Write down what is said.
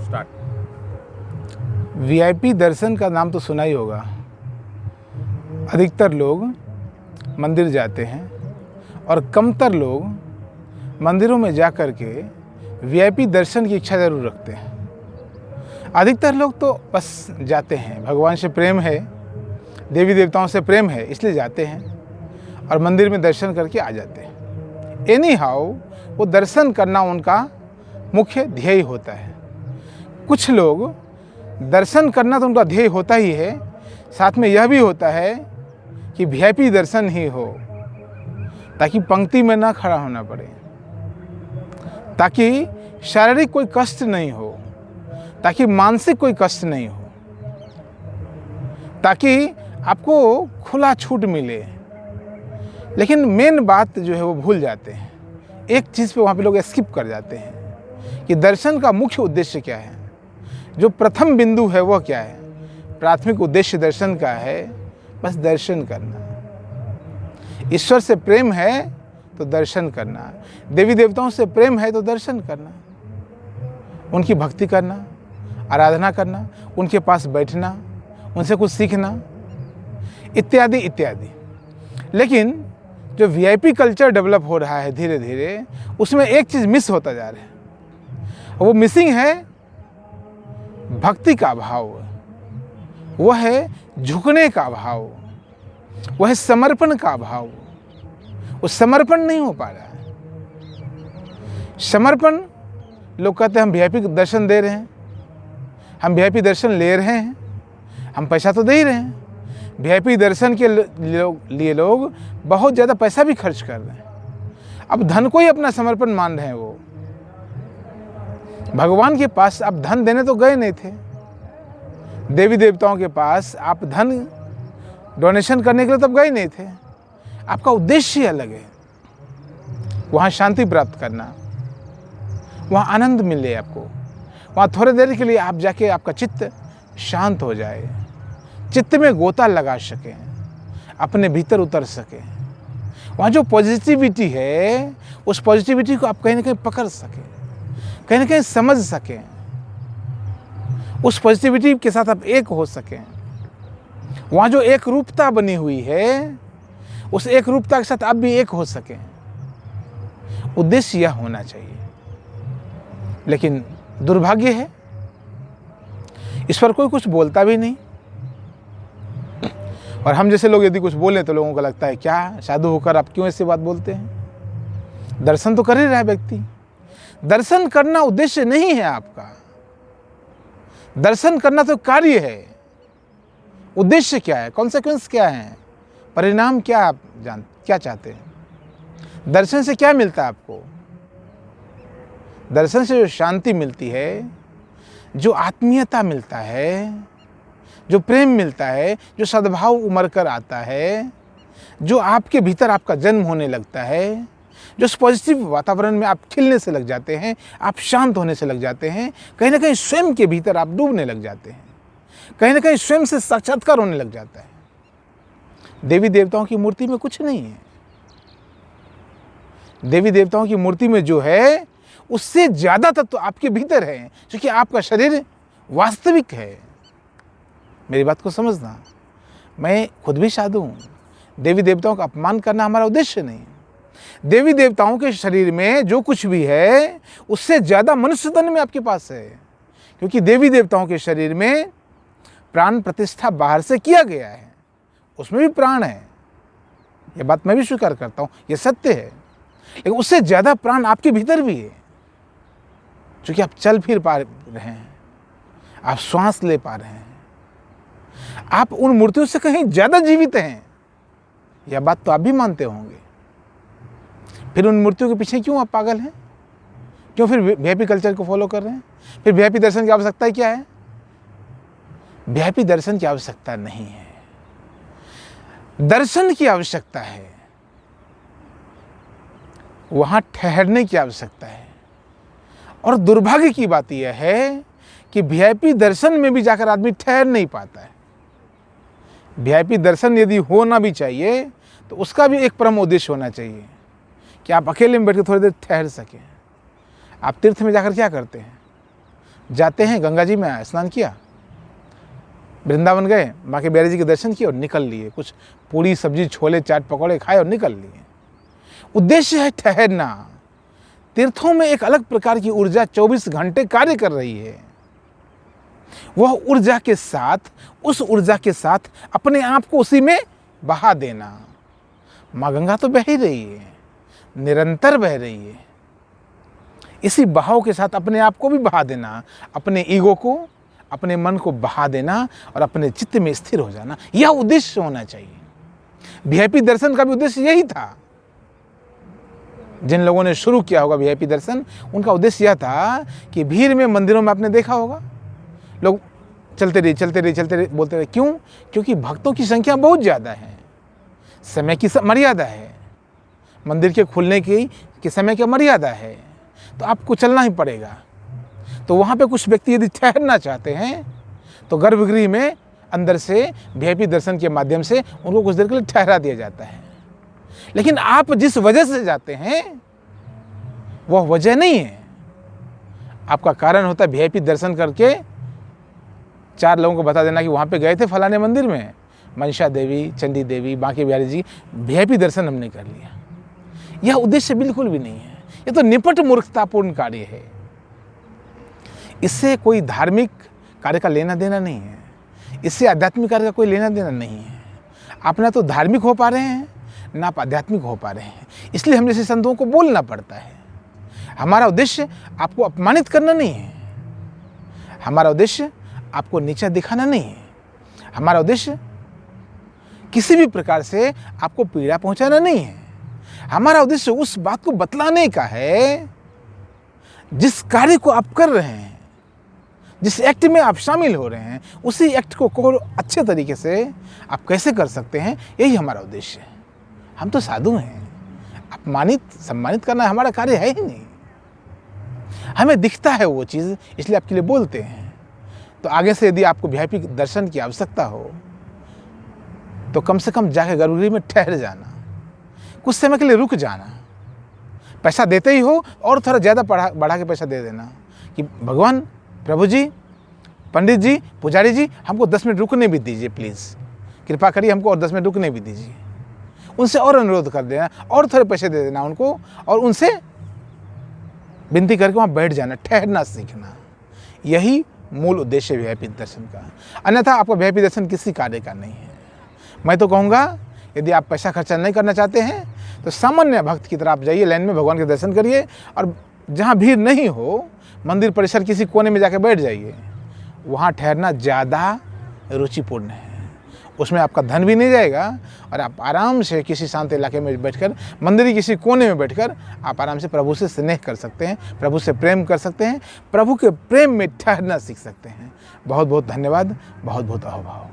Start. VIP दर्शन का नाम तो सुना ही होगा। अधिकतर लोग मंदिर जाते हैं और कमतर लोग मंदिरों में जा कर के वीआईपी दर्शन की इच्छा ज़रूर रखते हैं। अधिकतर लोग तो बस जाते हैं, भगवान से प्रेम है, देवी देवताओं से प्रेम है, इसलिए जाते हैं और मंदिर में दर्शन करके आ जाते हैं। एनी हाउ वो दर्शन करना उनका मुख्य ध्येय होता है। कुछ लोग दर्शन करना तो उनका ध्येय होता ही है, साथ में यह भी होता है कि वीआईपी दर्शन ही हो, ताकि पंक्ति में ना खड़ा होना पड़े, ताकि शारीरिक कोई कष्ट नहीं हो, ताकि मानसिक कोई कष्ट नहीं हो, ताकि आपको खुला छूट मिले। लेकिन मेन बात जो है वो भूल जाते हैं। एक चीज़ पे वहाँ पे लोग स्किप कर जाते हैं कि दर्शन का मुख्य उद्देश्य क्या है। जो प्रथम बिंदु है वह क्या है? प्राथमिक उद्देश्य दर्शन का है बस दर्शन करना। ईश्वर से प्रेम है तो दर्शन करना, देवी देवताओं से प्रेम है तो दर्शन करना, उनकी भक्ति करना, आराधना करना, उनके पास बैठना, उनसे कुछ सीखना, इत्यादि इत्यादि। लेकिन जो वीआईपी कल्चर डेवलप हो रहा है धीरे धीरे, उसमें एक चीज़ मिस होता जा रहा है। वो मिसिंग है भक्ति का भाव, वह है झुकने का भाव, वह है समर्पण का भाव। वो समर्पण नहीं हो पा रहा है। समर्पण, लोग कहते हैं हम वीआईपी दर्शन दे रहे हैं, हम वीआईपी दर्शन ले रहे हैं, हम पैसा तो दे ही रहे हैं। वीआईपी दर्शन के लिए लोग बहुत ज़्यादा पैसा भी खर्च कर रहे हैं। अब धन को ही अपना समर्पण मान रहे हैं। वो भगवान के पास आप धन देने तो गए नहीं थे, देवी देवताओं के पास आप धन डोनेशन करने के लिए तब गए नहीं थे। आपका उद्देश्य अलग है, वहाँ शांति प्राप्त करना, वहाँ आनंद मिले आपको, वहाँ थोड़ी देर के लिए आप जाके आपका चित्त शांत हो जाए, चित्त में गोता लगा सकें, अपने भीतर उतर सकें। वहाँ जो पॉजिटिविटी है उस पॉजिटिविटी को आप कहीं ना कहीं पकड़ सकें, कहीं ना कहीं समझ सकें, उस पॉजिटिविटी के साथ आप एक हो सकें। वहाँ जो एक रूपता बनी हुई है उस एक रूपता के साथ आप भी एक हो सकें। उद्देश्य यह होना चाहिए। लेकिन दुर्भाग्य है इस पर कोई कुछ बोलता भी नहीं, और हम जैसे लोग यदि कुछ बोलें तो लोगों को लगता है क्या साधु होकर आप क्यों ऐसी बात बोलते हैं। दर्शन तो कर ही रहा है व्यक्ति। दर्शन करना उद्देश्य नहीं है आपका, दर्शन करना तो कार्य है। उद्देश्य क्या है, कॉन्सिक्वेंस क्या है, परिणाम क्या आप क्या चाहते हैं? दर्शन से क्या मिलता है आपको? दर्शन से जो शांति मिलती है, जो आत्मीयता मिलता है, जो प्रेम मिलता है, जो सद्भाव उमड़ कर आता है, जो आपके भीतर आपका जन्म होने लगता है, जो उस पॉजिटिव वातावरण में आप खिलने से लग जाते हैं, आप शांत होने से लग जाते हैं, कहीं ना कहीं स्वयं के भीतर आप डूबने लग जाते हैं, कहीं ना कहीं स्वयं से साक्षात्कार होने लग जाता है। देवी देवताओं की मूर्ति में कुछ नहीं है। देवी देवताओं की मूर्ति में जो है उससे ज़्यादा तत्व आपके भीतर है, क्योंकि आपका शरीर वास्तविक है। मेरी बात को समझना, मैं खुद भी साधु हूँ। देवी देवताओं का अपमान करना हमारा उद्देश्य नहीं है। देवी देवताओं के शरीर में जो कुछ भी है उससे ज़्यादा मनुष्य तन में आपके पास है, क्योंकि देवी देवताओं के शरीर में प्राण प्रतिष्ठा बाहर से किया गया है, उसमें भी प्राण है। ये बात मैं भी स्वीकार करता हूँ, ये सत्य है। लेकिन उससे ज़्यादा प्राण आपके भीतर भी है, क्योंकि आप चल फिर पा रहे हैं, आप श्वास ले पा रहे हैं, आप उन मूर्तियों से कहीं ज़्यादा जीवित हैं। यह बात तो आप भी मानते होंगे। फिर उन मूर्तियों के पीछे क्यों आप पागल हैं? क्यों फिर वीआईपी कल्चर को फॉलो कर रहे हैं? फिर वीआईपी दर्शन की आवश्यकता क्या है? वीआईपी दर्शन की आवश्यकता नहीं है, दर्शन की आवश्यकता है, वहां ठहरने की आवश्यकता है। और दुर्भाग्य की बात यह है कि वीआईपी दर्शन में भी जाकर आदमी ठहर नहीं पाता है। वीआईपी दर्शन यदि होना भी चाहिए तो उसका भी एक परम उद्देश्य होना चाहिए कि आप अकेले में बैठ के थोड़ी देर ठहर सकें। आप तीर्थ में जाकर क्या करते हैं? जाते हैं, गंगा जी में स्नान किया, वृंदावन गए, माँ के बिहारी जी के दर्शन किए और निकल लिए, कुछ पूड़ी सब्जी छोले चाट पकौड़े खाए और निकल लिए। उद्देश्य है ठहरना। तीर्थों में एक अलग प्रकार की ऊर्जा 24 घंटे कार्य कर रही है। वह ऊर्जा के साथ, उस ऊर्जा के साथ अपने आप को उसी में बहा देना। माँ गंगा तो बह ही रही है, निरंतर बह रही है। इसी बहाव के साथ अपने आप को भी बहा देना, अपने ईगो को, अपने मन को बहा देना और अपने चित्त में स्थिर हो जाना, यह उद्देश्य होना चाहिए। वीआईपी दर्शन का भी उद्देश्य यही था। जिन लोगों ने शुरू किया होगा वीआईपी दर्शन, उनका उद्देश्य यह था कि भीड़ में, मंदिरों में आपने देखा होगा, लोग चलते रहे बोलते रहे। क्यों? क्योंकि भक्तों की संख्या बहुत ज़्यादा है, समय की मर्यादा है, मंदिर के खुलने की समय की मर्यादा है, तो आपको चलना ही पड़ेगा। तो वहाँ पे कुछ व्यक्ति यदि ठहरना चाहते हैं तो गर्भगृह में अंदर से वीआईपी दर्शन के माध्यम से उनको कुछ देर के लिए ठहरा दिया जाता है। लेकिन आप जिस वजह से जाते हैं वह वजह नहीं है। आपका कारण होता है वीआईपी दर्शन करके 4 लोगों को बता देना कि वहाँ पे गए थे फलाने मंदिर में, मनसा देवी, चंडी देवी, बांके बिहारी जी, वीआईपी दर्शन हमने कर लिया। यह उद्देश्य बिल्कुल भी नहीं है। यह तो निपट मूर्खतापूर्ण कार्य है। इससे कोई धार्मिक कार्य का लेना देना नहीं है, इससे आध्यात्मिक कार्य का कोई लेना देना नहीं है। आप ना तो धार्मिक हो पा रहे हैं, ना आप आध्यात्मिक हो पा रहे हैं। इसलिए हम जैसे संतों को बोलना पड़ता है। हमारा उद्देश्य आपको अपमानित करना नहीं है, हमारा उद्देश्य आपको नीचा दिखाना नहीं है, हमारा उद्देश्य किसी भी प्रकार से आपको पीड़ा पहुंचाना नहीं है। हमारा उद्देश्य उस बात को बतलाने का है, जिस कार्य को आप कर रहे हैं, जिस एक्ट में आप शामिल हो रहे हैं, उसी एक्ट को अच्छे तरीके से आप कैसे कर सकते हैं, यही हमारा उद्देश्य है। हम तो साधु हैं, अपमानित सम्मानित करना हमारा कार्य है ही नहीं। हमें दिखता है वो चीज़, इसलिए आपके लिए बोलते हैं। तो आगे से यदि आपको वीआईपी दर्शन की आवश्यकता हो तो कम से कम जाके गर्भगृह में ठहर जाना, कुछ समय के लिए रुक जाना। पैसा देते ही हो और थोड़ा ज़्यादा बढ़ा के पैसा दे देना कि भगवान, प्रभु जी, पंडित जी, पुजारी जी, हमको 10 मिनट रुकने भी दीजिए, प्लीज़ कृपा करिए, हमको और 10 मिनट रुकने भी दीजिए। उनसे और अनुरोध कर देना और थोड़े पैसे दे देना उनको, और उनसे विनती करके वहाँ बैठ जाना, ठहरना सीखना। यही मूल उद्देश्य वीआईपी दर्शन का। अन्यथा आपका वीआईपी दर्शन किसी कार्य का नहीं है। मैं तो कहूँगा यदि आप पैसा खर्चा नहीं करना चाहते हैं तो सामान्य भक्त की तरह आप जाइए, लाइन में भगवान के दर्शन करिए, और जहाँ भीड़ नहीं हो, मंदिर परिसर किसी कोने में जाकर बैठ जाइए। वहाँ ठहरना ज़्यादा रुचिपूर्ण है। उसमें आपका धन भी नहीं जाएगा और आप आराम से किसी शांत इलाके में बैठकर, मंदिर की किसी कोने में बैठकर आप आराम से प्रभु से स्नेह कर सकते हैं, प्रभु से प्रेम कर सकते हैं, प्रभु के प्रेम में ठहरना सीख सकते हैं। बहुत बहुत धन्यवाद, बहुत बहुत अहोभाव।